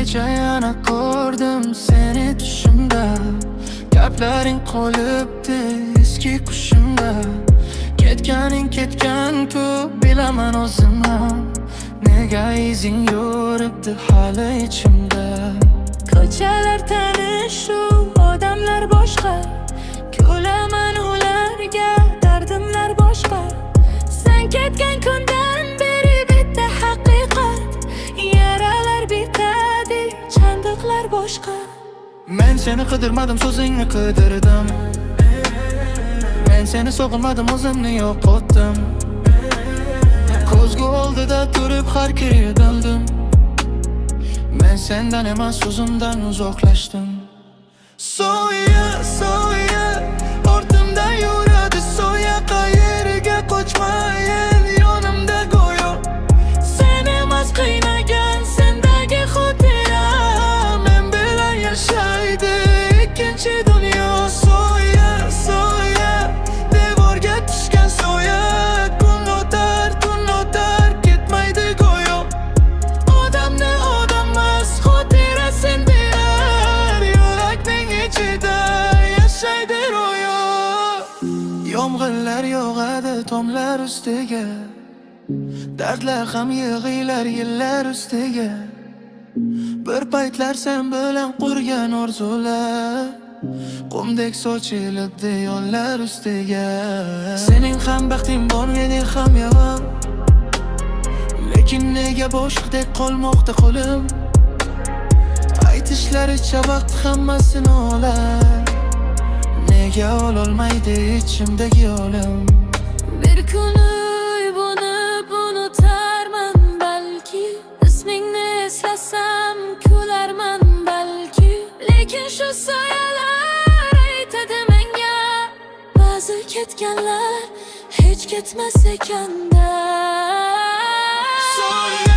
kecha yana ko'rdim seni tushimda. Gaplaring qolibdi eski qushimda. Ketganing ketgan-ku bilaman o'zim ham. Nega izing yuribdi hali ichimda. Ko'chalar tanishu odamlar boshqa. Kulaman ularga, dardimlar boshqa. Sen ketgan kundan beri bitta haqiqat. Yaralar bitadi, chandiqlar boshqa. Men seni qidirmadim, so'zingni qidirdim. Men seni sog'inmadim, o'zimni yo'qotdim. Ko'zgu oldida turib har kerildim. Men sendan emas, o'zimdan uzoqlashdim. So'ya, so'ya, ortimda yuradi so'ya. Qayerga qochmayin, yonimda go'yo. Sen emas qiynagan sendagi xotira. Men bilan yashaydi ikkinchi dunyo. So'ya, so'ya, devorga tushgan so'ya. Kun o'tar, ketmaydi go'yo. Odamni odammas, xotira sen berar. Yurakning ichida yashaydi ro'yo. Yomg'irlar yog'adi tomlar ustiga. Dardlar ham yig'iylar yillar ustiga. Bir paytlar sen bilan qurgan orzular qumdek sochilibdi yo'llar ustiga. Sening ham baxting bor, mening ham yomon. Lekin nega boshqadek qolmoqda qo'lim. Aytishlaricha vaqt hammasini olar. Nega ololmaydi ichimdagi olim. Bir kun uyg'onib unutarman balki. Ismingni eslasam kularman balki. Lekin shu soyalar aytadi menga, ba'zi ketganlar hech ketmas ekanda. So'ya